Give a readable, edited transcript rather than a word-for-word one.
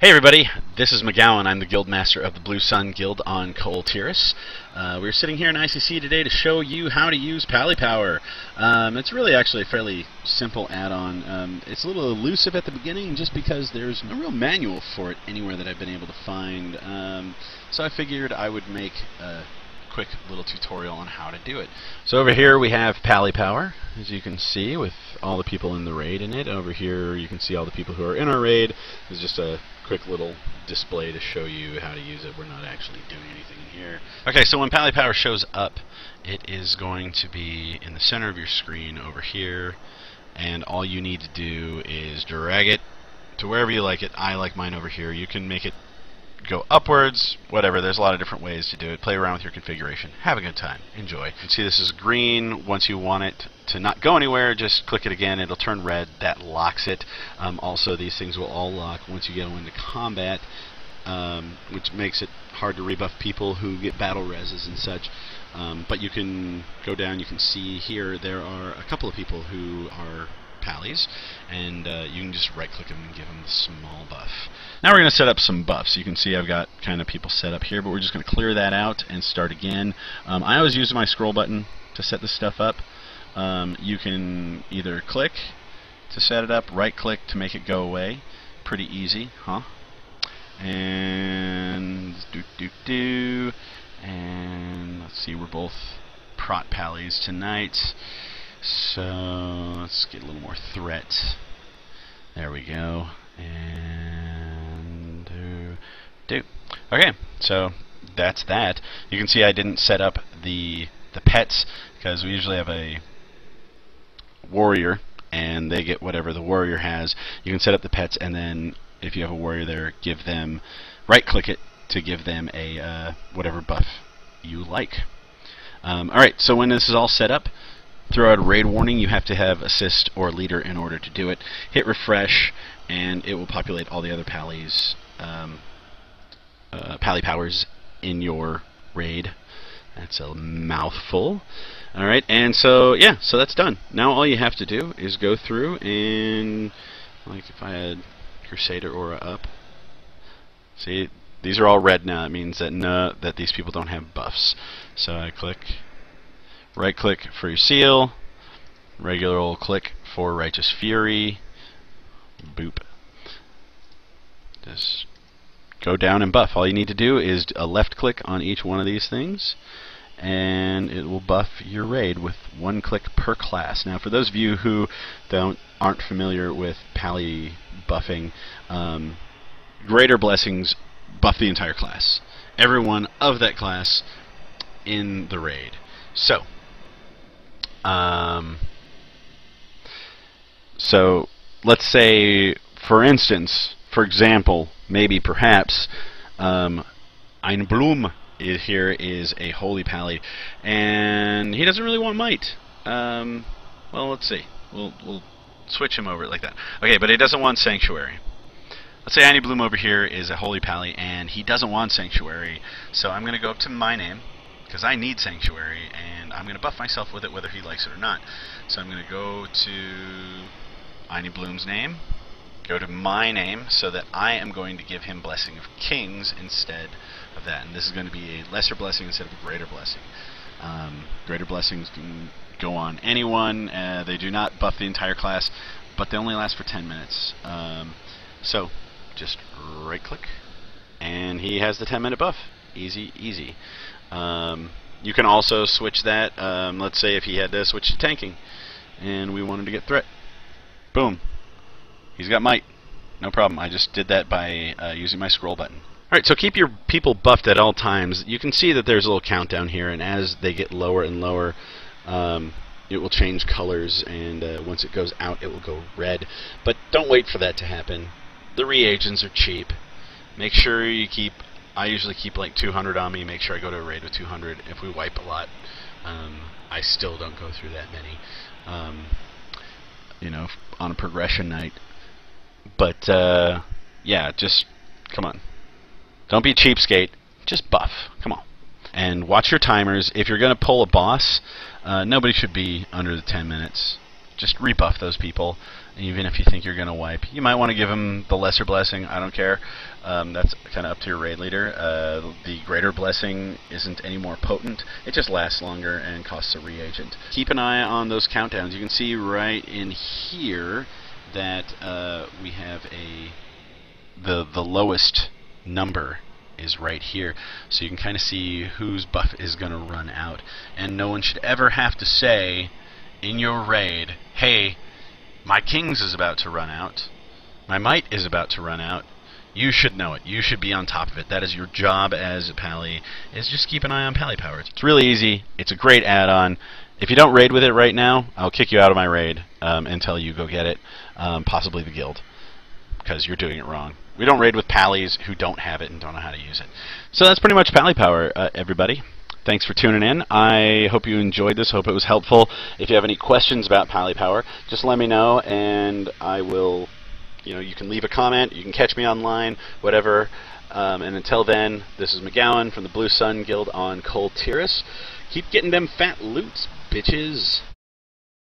Hey everybody, this is Magowan. I'm the guildmaster of the Blue Sun Guild on Tiras. We're sitting here in ICC today to show you how to use PallyPower. It's really actually a fairly simple add-on. It's a little elusive at the beginning just because there's no real manual for it anywhere that I've been able to find. So I figured I would make a quick little tutorial on how to do it. So over here we have PallyPower, as you can see, with all the people in the raid in it. Over here you can see all the people who are in our raid. It's just a quick little display to show you how to use it. We're not actually doing anything in here. Okay, so when PallyPower shows up, it is going to be in the center of your screen over here, and all you need to do is drag it to wherever you like it. I like mine over here. You can make it go upwards, whatever. There's a lot of different ways to do it. Play around with your configuration. Have a good time. Enjoy. You can see this is green. Once you want it to not go anywhere, just click it again. It'll turn red. That locks it. Also, these things will all lock once you go into combat, which makes it hard to rebuff people who get battle reses and such. But you can go down. You can see here there are a couple of people who are pallies, and you can just right-click them and give them the small buff. Now we're going to set up some buffs. You can see I've got kind of people set up here, but we're just going to clear that out and start again. I always use my scroll button to set this stuff up. You can either click to set it up, right-click to make it go away. Pretty easy, huh? And and let's see, we're both prot pallies tonight. So let's get a little more threat. There we go. And okay, so that's that. You can see I didn't set up the pets because we usually have a warrior and they get whatever the warrior has. You can set up the pets, and then if you have a warrior there, give them, right-click it to give them a whatever buff you like. Alright, so when this is all set up, throw out a raid warning. You have to have assist or leader in order to do it. Hit refresh, and it will populate all the other PallyPowers in your raid. That's a mouthful. Alright, and so, yeah, so that's done. Now all you have to do is go through and, like if I had Crusader Aura up, see, these are all red now. It means that that these people don't have buffs. So I click, right-click for your seal, regular old click for Righteous Fury, boop. Just go down and buff. All you need to do is a left-click on each one of these things, and it will buff your raid with one click per class. Now, for those of you who aren't familiar with pally buffing, Greater Blessings buff the entire class. Everyone of that class in the raid. So, so let's say, for instance, for example, maybe perhaps, Ein Bloom here is a holy pally, and he doesn't really want might. Well, let's see. We'll switch him over like that. Okay, but he doesn't want sanctuary. Let's say Annie Bloom over here is a holy pally, and he doesn't want sanctuary. So I'm going to go up to my name, because I need sanctuary, and I'm going to buff myself with it whether he likes it or not. So I'm going to go to Annie Bloom's name, go to my name, so that I am going to give him Blessing of Kings instead of that. And this is going to be a lesser blessing instead of a greater blessing. Greater blessings can go on anyone. They do not buff the entire class, but they only last for 10 minutes. So just right-click, and he has the 10-minute buff. Easy, easy. You can also switch that. Let's say if he had to switch to tanking, and we wanted to get threat. Boom. He's got might. No problem. I just did that by using my scroll button. Alright, so keep your people buffed at all times. You can see that there's a little countdown here, and as they get lower and lower, it will change colors, and once it goes out, it will go red. But don't wait for that to happen. The reagents are cheap. Make sure you keep, I usually keep like 200 on me. Make sure I go to a raid with 200. If we wipe a lot, I still don't go through that many, you know, on a progression night. But, yeah, just, come on. Don't be a cheapskate. Just buff. Come on. And watch your timers. If you're going to pull a boss, nobody should be under the 10 minutes. just rebuff those people, even if you think you're going to wipe. You might want to give them the lesser blessing. I don't care. That's kind of up to your raid leader. The greater blessing isn't any more potent. It just lasts longer and costs a reagent. Keep an eye on those countdowns. You can see right in here that we have the lowest number is right here, so you can kind of see whose buff is going to run out. And no one should ever have to say in your raid, hey, my kings is about to run out, my might is about to run out. You should know it. You should be on top of it. That is your job as Pally, is just keep an eye on PallyPower. It's really easy. It's a great add-on. If you don't raid with it right now, I'll kick you out of my raid until you go get it, possibly the guild, because you're doing it wrong. We don't raid with Pallies who don't have it and don't know how to use it. So that's pretty much PallyPower, everybody. Thanks for tuning in. I hope you enjoyed this. Hope it was helpful. If you have any questions about PallyPower, just let me know, and I will, you can leave a comment, you can catch me online, whatever. And until then, this is Magowan from the Blue Sun Guild on Tiras. Keep getting them fat loots, bitches.